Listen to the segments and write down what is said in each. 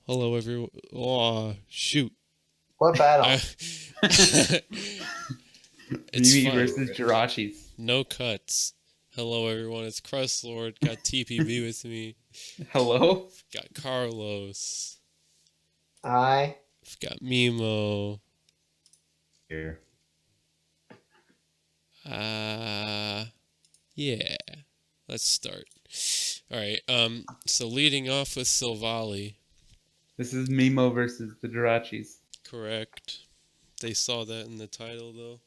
Hello, everyone. Oh, shoot. What battle? I, it's Mimi fine. versus Jirachi's. No cuts. Hello, everyone. It's Crust Lord. Got TPB with me. Hello? Got Carlos. I. Got Mimo. Here. Yeah. Let's start. All right. So leading off with Silvally. This is Mimo versus the Jirachi's. Correct. They saw that in the title, though.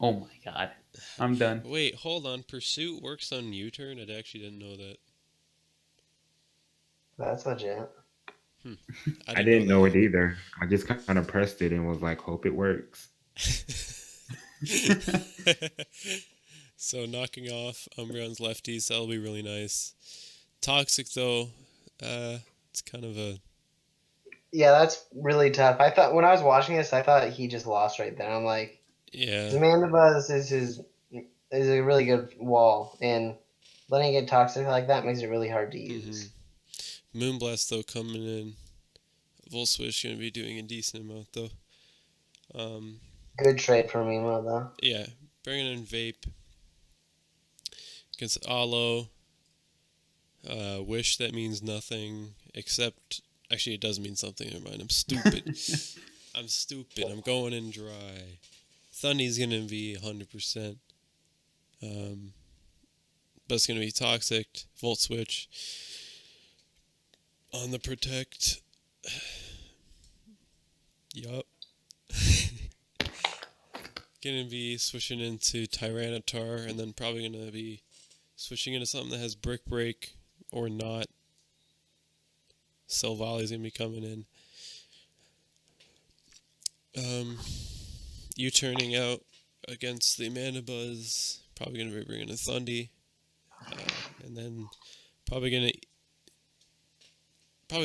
Oh my god. I'm done. Wait, hold on. Pursuit works on U-turn? I actually didn't know that. That's legit. I didn't know it either. I just kind of pressed it and was like, hope it works. So knocking off Umbreon's lefties, that'll be really nice. Toxic, though, it's kind of a... Yeah, that's really tough. I thought when I was watching this, I thought he just lost right there. I'm like, Yeah. Zamandabuzz is a really good wall, and letting it get toxic like that makes it really hard to use. Moonblast, though, coming in. Volt Switch going to be doing a decent amount, though. Good trade for Mimo, though. Yeah, bringing in Vape. Against Alo. Wish, that means nothing, except... Actually, it does mean something. Never mind. I'm stupid. I'm stupid. I'm going in dry. Thundy's going to be 100%. But it's going to be Toxic. Volt Switch. On the Protect. Yup. Going to be switching into Tyranitar, and then probably going to be switching into something that has Brick Break or not. Silvally's going to be coming in. You turning out against the Mandibuzz. Probably going to be bringing a Thundy. And then probably going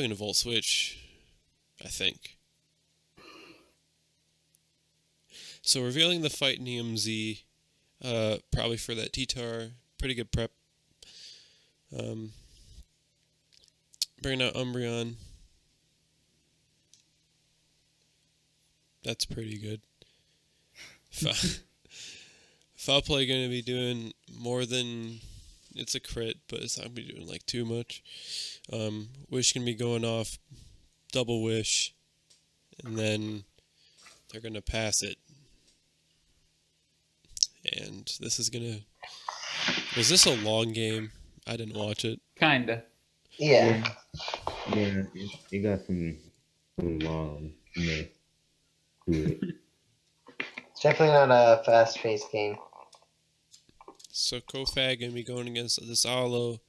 to Volt Switch, I think. So revealing the fight in EMZ, probably for that T-Tar. Pretty good prep. Bringing out Umbreon. That's pretty good. Foul Play going to be doing more than... It's a crit, but it's not going to be doing like too much. Wish going to be going off double Wish. And then they're going to pass it. And this is going to... Was this a long game? I didn't watch it. Kinda. Yeah. Yeah, it got some longness to it. It's definitely not a fast-paced game. So Kofag going to be going against this Alo,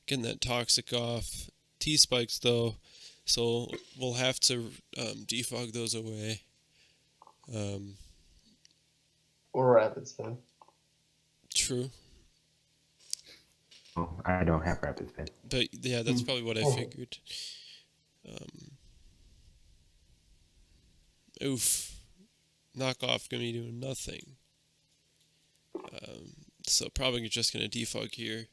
getting that Toxic off. T-Spikes, though, so we'll have to defog those away. Or Rapid Spin. True. Oh, I don't have Rapid Spin. But, yeah, that's probably what I figured. Oof. Knockoff going to be doing nothing. So probably just going to defog here.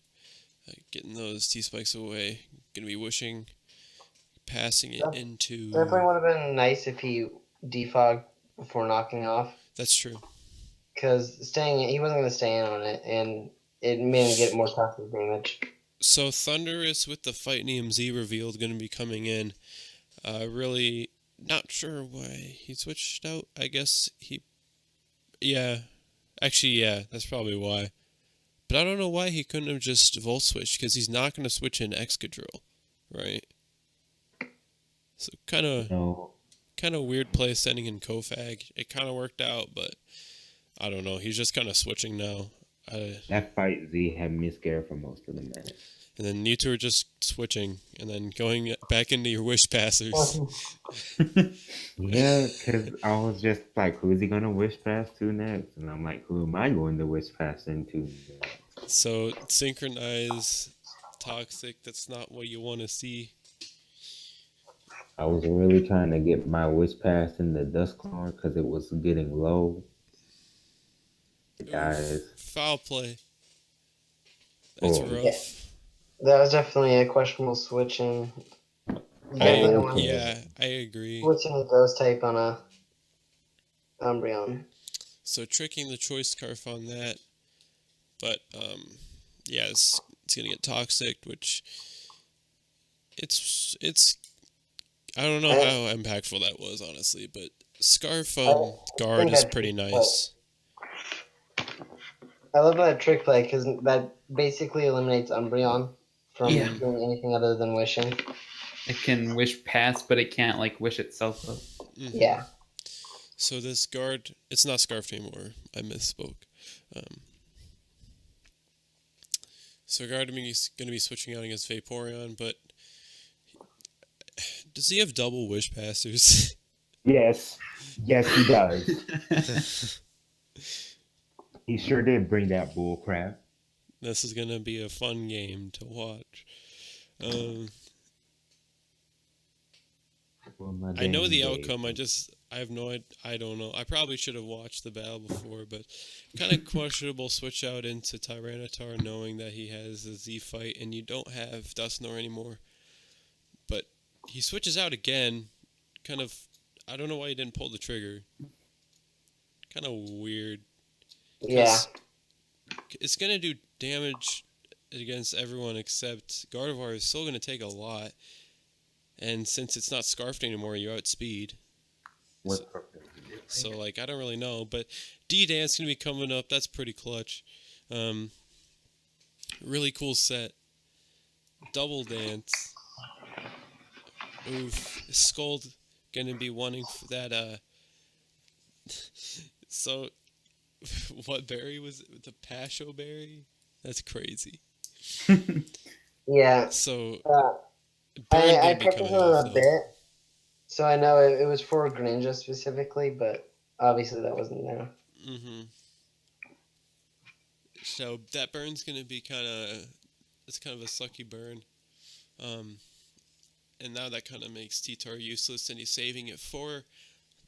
Getting those T-Spikes away. Going to be wishing. Passing it into... Definitely would have been nice if he defogged before knocking off. That's true. Because he wasn't going to stay in on it, and it made him get more toxic damage. So Thunderous with the Fight in EMZ revealed going to be coming in. Really not sure why he switched out. I guess he... Yeah. Actually, yeah, that's probably why. But I don't know why he couldn't have just Volt Switched, because he's not going to switch in Excadrill, right? So kind of weird play sending in Kofag. It kind of worked out, but I don't know. He's just kind of switching now. That fight Z had me scared for most of the match. And then you two are just switching, and then going back into your Wish Passers. Yeah, because I was just like, who's he going to Wish Pass to next? And I'm like, who am I going to Wish Pass into next? So Synchronize, Toxic, that's not what you want to see. I was really trying to get my Wish Pass in the Dusklar because it was getting low. Guys. Foul play. That's rough. Yeah. That was definitely a questionable switch in. You definitely don't Oh, want to be Yeah, I agree. switching a ghost type on a Umbreon. So tricking the choice scarf on that, but yeah, it's gonna get toxic, which it's I don't know I, how impactful that was honestly, but scarf I guard think is that pretty trick play. nice. I love that trick play because that basically eliminates Umbreon from Yeah. Mhm. doing anything other than wishing. It can wish past, but it can't like wish itself up. Mhm. Yeah. So this guard, it's not scarfed anymore. I misspoke. Um, so guard is going to be switching out against Vaporeon, but does he have double wish passers? yes. Yes, he does. He sure did bring that bull crap. This is going to be a fun game to watch. Um, Well, my I know damn the days. outcome. I have no I don't know. I probably should have watched the battle before, but kind of questionable switch out into Tyranitar knowing that he has a Z fight and you don't have Dusknoir anymore. But he switches out again. Kind of, I don't know why he didn't pull the trigger. Kind of weird. Yeah. It's going to do damage against everyone except Gardevoir is still going to take a lot. And since it's not scarfed anymore, you outspeed. What purpose? So, like, I don't really know. But D-Dance going to be coming up. That's pretty clutch. Really cool set. Double Dance. Oof. Scold going to be wanting that, So, what berry was it? The Pasho berry? That's crazy. Yeah. So, Uh, Burn I going to be checked coming into off, it a though. bit, so I know it was for Greninja specifically, but obviously that wasn't there. Mm-hmm. So, that burn's going to be it's kind of a sucky burn. And now that kind of makes T-Tar useless, and he's saving it for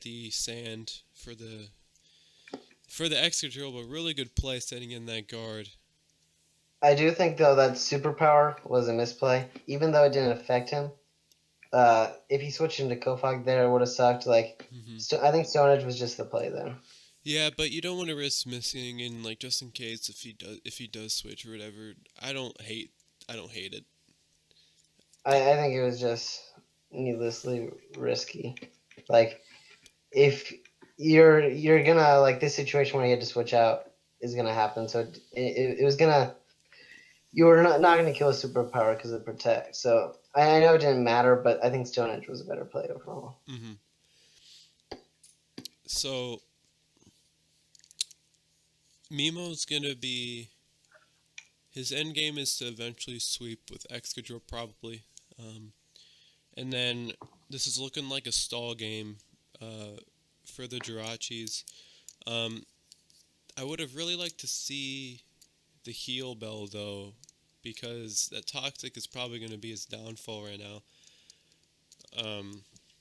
the sand, for the extra drill, but really good play setting in that guard. I do think though that superpower was a misplay, even though it didn't affect him. If he switched into Kofag there, it would have sucked. Like, Mm-hmm. I think Stone Edge was just the play there. Yeah, but you don't want to risk missing, and like just in case if he does switch or whatever. I don't hate it. I think it was just needlessly risky. Like, if you're gonna like this situation where you had to switch out is gonna happen, so it was gonna you were not gonna kill a superpower because of Protect. So I know it didn't matter, but I think Stone Edge was a better play overall. Mm-hmm. So Mimo's gonna be his end game is to eventually sweep with Excadrill probably, and then this is looking like a stall game for the Jirachis. I would have really liked to see the heal bell though, because that toxic is probably going to be his downfall right now.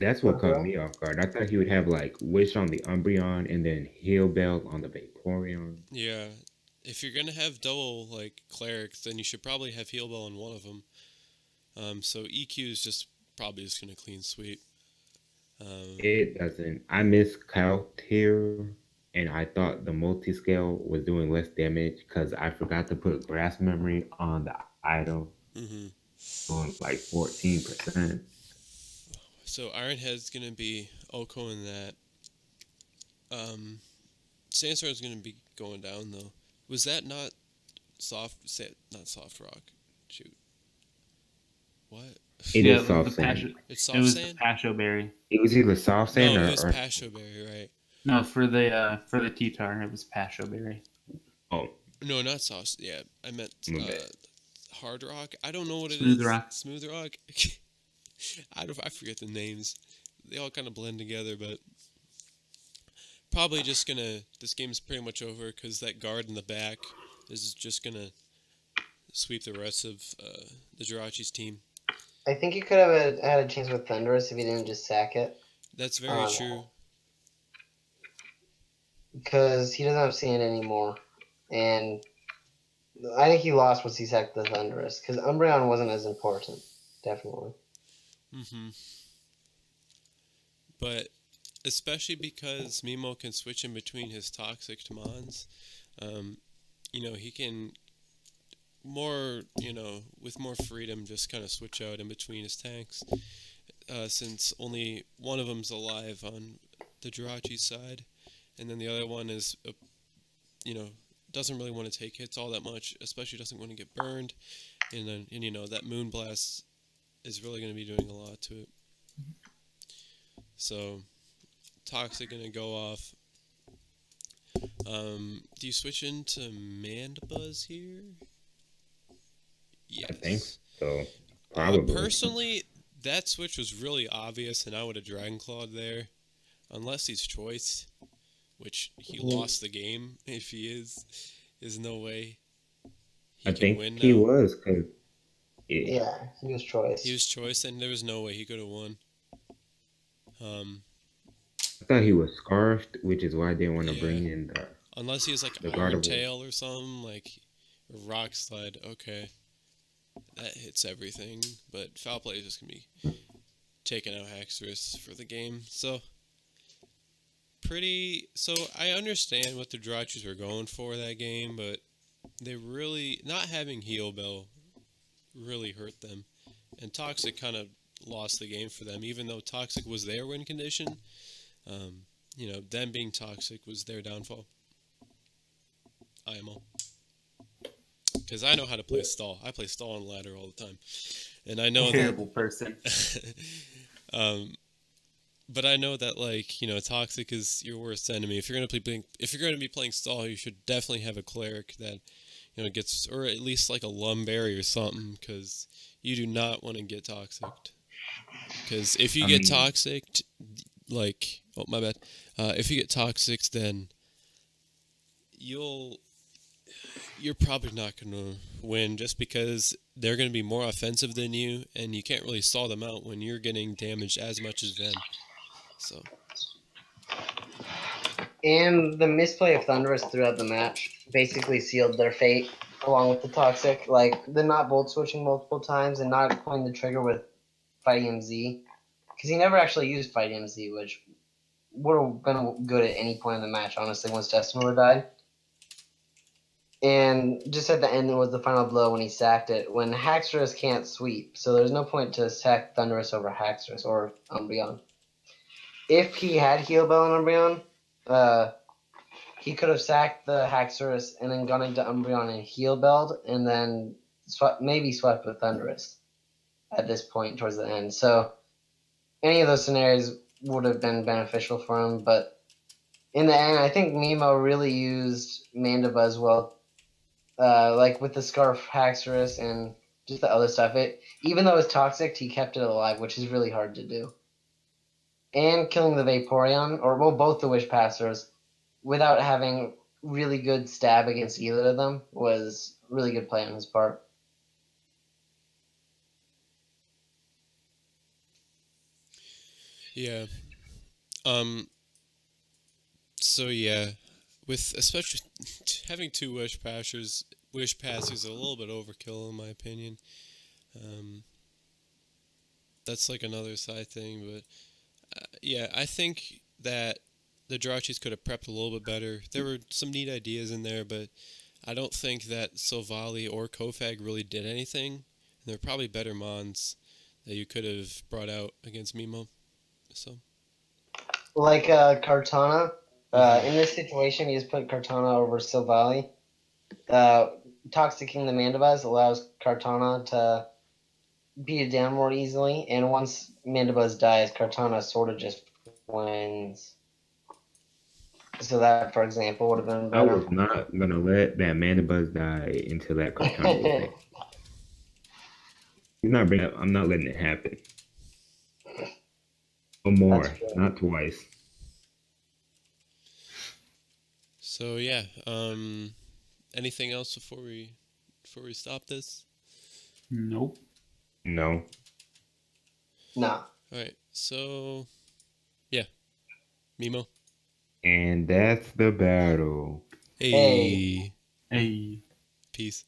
That's what caught me off guard. I thought he would have like Wish on the Umbreon and then Heal Bell on the Vaporeon. Yeah, if you're gonna have double like clerics, then you should probably have heal bell on one of them. So EQ is probably just gonna clean sweep. It doesn't. I miscalculated here, and I thought the multi-scale was doing less damage because I forgot to put Grass Memory on the item, Mm-hmm. doing like 14%. So Ironhead's gonna be Oko in that. Sandstorm's gonna be going down though. Was that not not soft rock? Shoot. What? It Yeah, is soft sand. It's it soft was sand? the Pasho berry. It was either soft sand No, it was or Pasho Berry, right? No, for the T-Tar, it was Pasho berry. oh, No, not soft. Yeah, I meant my bad. hard rock. I don't know what it Smooth is. rock. Smooth rock. I forget the names. They all kind of blend together, but probably just gonna. This game's pretty much over because that guard in the back is just gonna sweep the rest of the Jirachi's team. I think you could have had a chance with Thunderous if you didn't just sack it. That's very true. Because he doesn't have sand anymore. And I think he lost once he sacked the Thunderous. Because Umbreon wasn't as important. Definitely. Mm-hmm. But especially because Mimo can switch in between his toxic to Mons, he can with more freedom just kind of switch out in between his tanks, since only one of them's alive on the Jirachi side, and then the other one is, doesn't really want to take hits all that much, especially doesn't want to get burned, and that Moonblast is really going to be doing a lot to it. So, Toxic going to go off. Do you switch into Mandibuzz here? Yes. I think so. Probably. Personally, that switch was really obvious, and I would have Dragon Clawed there. Unless he's Choice, which he lost the game. If he is, there's no way I think he was, because... Yeah, he was Choice. He was Choice, and there was no way he could have won. I thought he was Scarfed, which is why I didn't want to bring in the... Unless he was like Iron Tail or something, like a Rock Slide. Okay. That hits everything, but Foul Play is just going to be taking out Haxorus for the game. So I understand what the Jirachis were going for that game, but they really, not having Heal Bell really hurt them. And Toxic kind of lost the game for them, even though Toxic was their win condition. Them being Toxic was their downfall. IMO. Because I know how to play stall. I play stall on ladder all the time. And I know terrible person. But I know that Toxic is your worst enemy. If you're going to be playing stall, you should definitely have a cleric that gets, or at least like a Lumberry or something, because you do not want to get Toxic. Because if you get Toxic, oh my bad. If you get Toxic, then you're probably not going to win, just because they're going to be more offensive than you, and you can't really stall them out when you're getting damaged as much as them. So. And the misplay of Thunderous throughout the match basically sealed their fate, along with the Toxic. Like, the not Volt switching multiple times and not pulling the trigger with Fighting MZ. Because he never actually used Fighting MZ, which would have been good at any point in the match, honestly, once Destiny would have died. And just at the end was the final blow when he sacked it, when Haxorus can't sweep. So there's no point to sack Thunderous over Haxorus or Umbreon. If he had Heal Bell and Umbreon, he could have sacked the Haxorus and then gone into Umbreon and Heal Belled, and then maybe swept with Thunderous at this point towards the end. So any of those scenarios would have been beneficial for him, but in the end, I think Mimo really used Mandibuzz well. Like with the Scarf Haxorus and just the other stuff. Even though it's Toxic, he kept it alive, which is really hard to do. And killing the Vaporeon, or both the Wish Passers, without having really good stab against either of them, was really good play on his part. Yeah. So yeah, with especially having two Wish Passers is a little bit overkill in my opinion. That's like another side thing, but yeah, I think that the Jirachis could have prepped a little bit better. There were some neat ideas in there, but I don't think that Silvally or Kofag really did anything. And there are probably better Mons that you could have brought out against Mimo. So, like Kartana, in this situation, you just put Kartana over Silvally. Toxicking the Mandibuzz allows Kartana to beat it down more easily, and once Mandibuzz dies, Kartana sort of just wins. So that, for example, would have been better. I was not going to let that Mandibuzz die until that Kartana was there. I'm not letting it happen. No more, not twice. So yeah, anything else before we stop this? Nope. No. No. All right. So yeah, Mimo. And that's the battle. Hey. Hey. Peace.